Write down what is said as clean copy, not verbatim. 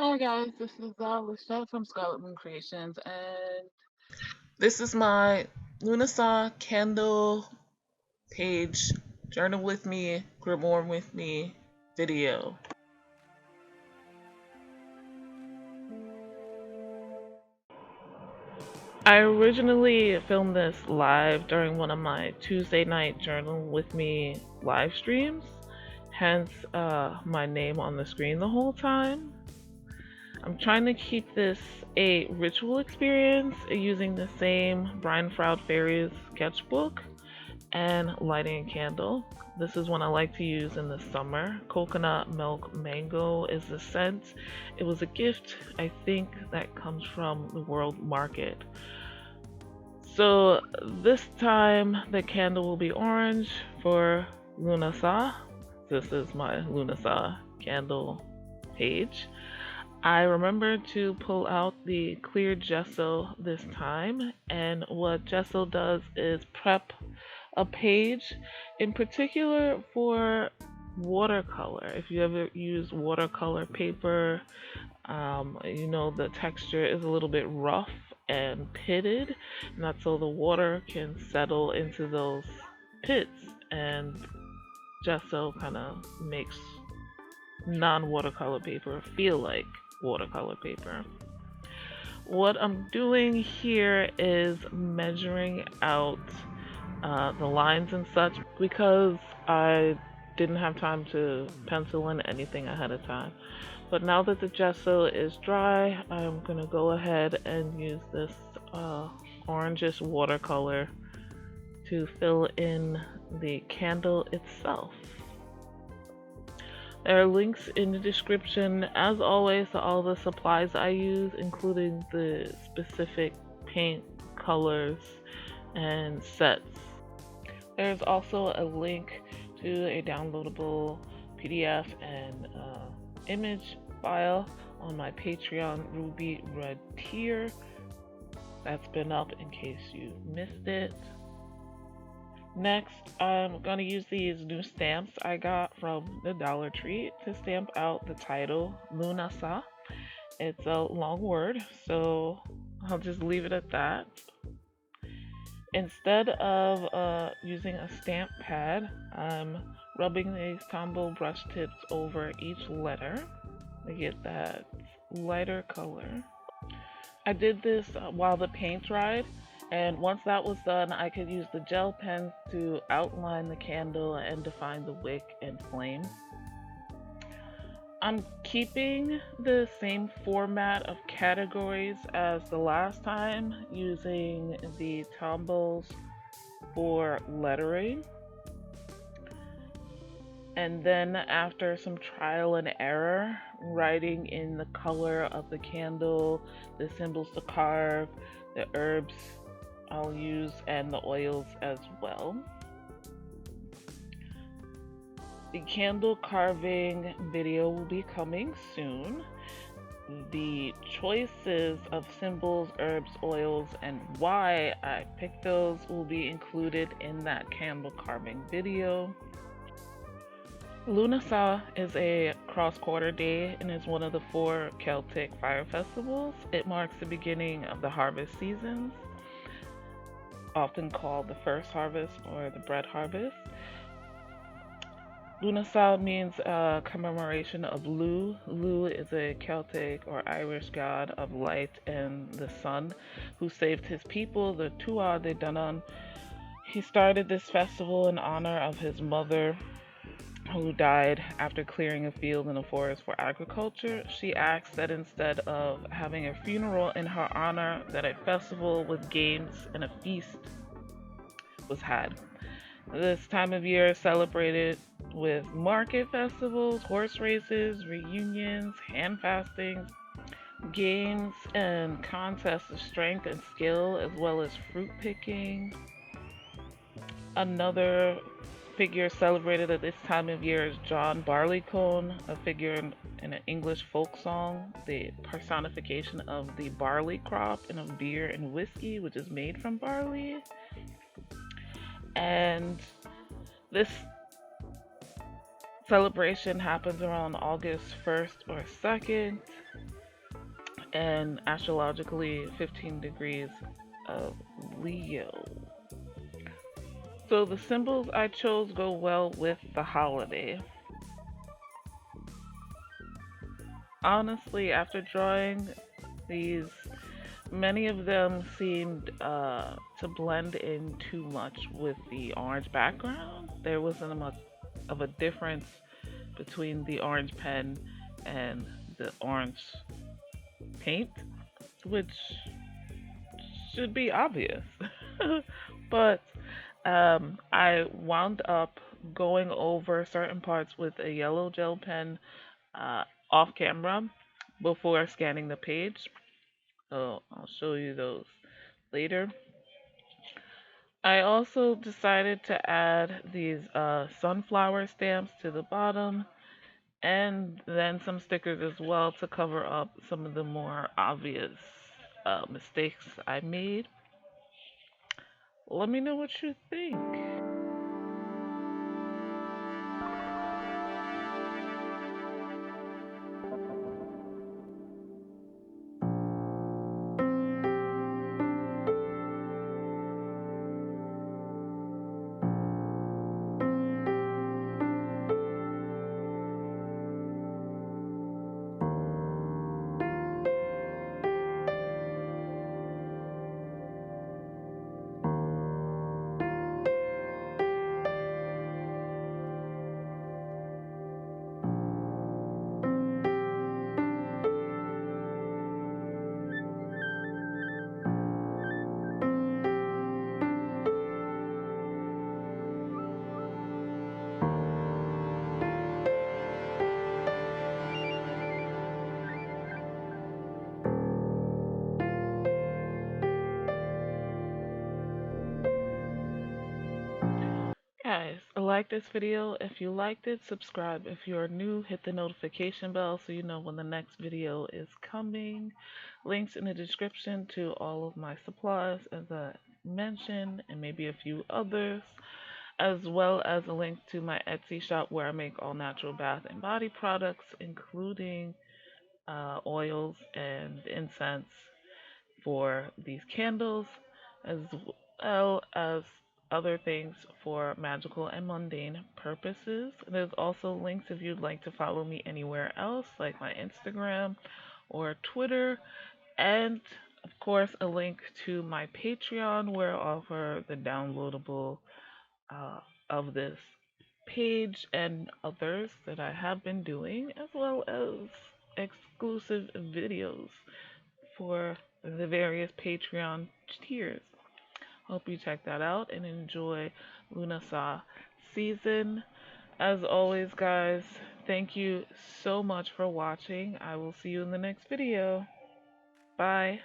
Hi guys, this is Lashette from Scarlet Moon Creations, and this is my Lughnasadh Candle page, journal with me, grimoire with me video. I originally filmed this live during one of my Tuesday night journal with me live streams, hence my name on the screen the whole time. I'm trying to keep this a ritual experience using the same Brian Froud Fairies sketchbook and lighting a candle. This is one I like to use in the summer. Coconut milk mango is the scent. It was a gift, I think, that comes from the World Market. So this time the candle will be orange for Lughnasadh. This is my Lughnasadh candle page. I remembered to pull out the clear gesso this time, and what gesso does is prep a page in particular for watercolor. If you ever use watercolor paper, you know the texture is a little bit rough and pitted, and that's so the water can settle into those pits, and gesso kind of makes non-watercolor paper feel like watercolor paper. What I'm doing here is measuring out the lines and such because I didn't have time to pencil in anything ahead of time. But now that the gesso is dry, I'm gonna go ahead and use this orangish watercolor to fill in the candle itself. There are links in the description, as always, to all the supplies I use, including the specific paint colors and sets. There's also a link to a downloadable PDF and image file on my Patreon Ruby Red tier. That's been up in case you missed it. Next, I'm going to use these new stamps I got from the Dollar Tree to stamp out the title, Lughnasadh. It's a long word, so I'll just leave it at that. Instead of using a stamp pad, I'm rubbing these Tombow brush tips over each letter to get that lighter color. I did this while the paint dried, and once that was done, I could use the gel pen to outline the candle and define the wick and flame. I'm keeping the same format of categories as the last time, using the Tombows for lettering. And then after some trial and error, writing in the color of the candle, the symbols to carve, the herbs I'll use, and the oils as well. The candle carving video will be coming soon. The choices of symbols, herbs, oils, and why I picked those will be included in that candle carving video. Lughnasadh is a cross-quarter day and is one of the 4 Celtic fire festivals. It marks the beginning of the harvest seasons, often called the first harvest or the bread harvest. Lughnasadh means commemoration of Lugh. Lugh is a Celtic or Irish god of light and the sun who saved his people, the Tuatha De Danann. He started this festival in honor of his mother, who died after clearing a field in a forest for agriculture. She asked that instead of having a funeral in her honor, that a festival with games and a feast was had. This time of year is celebrated with market festivals, horse races, reunions, hand fastings, games, and contests of strength and skill, as well as fruit picking. Another figure celebrated at this time of year is John Barleycorn, a figure in an English folk song, the personification of the barley crop and of beer and whiskey, which is made from barley. And this celebration happens around August 1st or 2nd, and astrologically 15 degrees of Leo. So the symbols I chose go well with the holiday. Honestly, after drawing these, many of them seemed to blend in too much with the orange background. There wasn't much of a difference between the orange pen and the orange paint, which should be obvious. But I wound up going over certain parts with a yellow gel pen off camera before scanning the page. So I'll show you those later. I also decided to add these sunflower stamps to the bottom and then some stickers as well to cover up some of the more obvious mistakes I made. Let me know what you think. Guys, like this video. If you liked it, subscribe. If you are new, hit the notification bell so you know when the next video is coming. Links in the description to all of my supplies as I mentioned, and maybe a few others, as well as a link to my Etsy shop where I make all natural bath and body products, including oils and incense for these candles, as well as other things for magical and mundane purposes. There's also links if you'd like to follow me anywhere else, like my Instagram or Twitter, and of course, a link to my Patreon where I offer the downloadable uh, of this page and others that I have been doing, as well as exclusive videos for the various Patreon tiers. Hope you check that out and enjoy Lughnasadh season. As always, guys, thank you so much for watching. I will see you in the next video. Bye.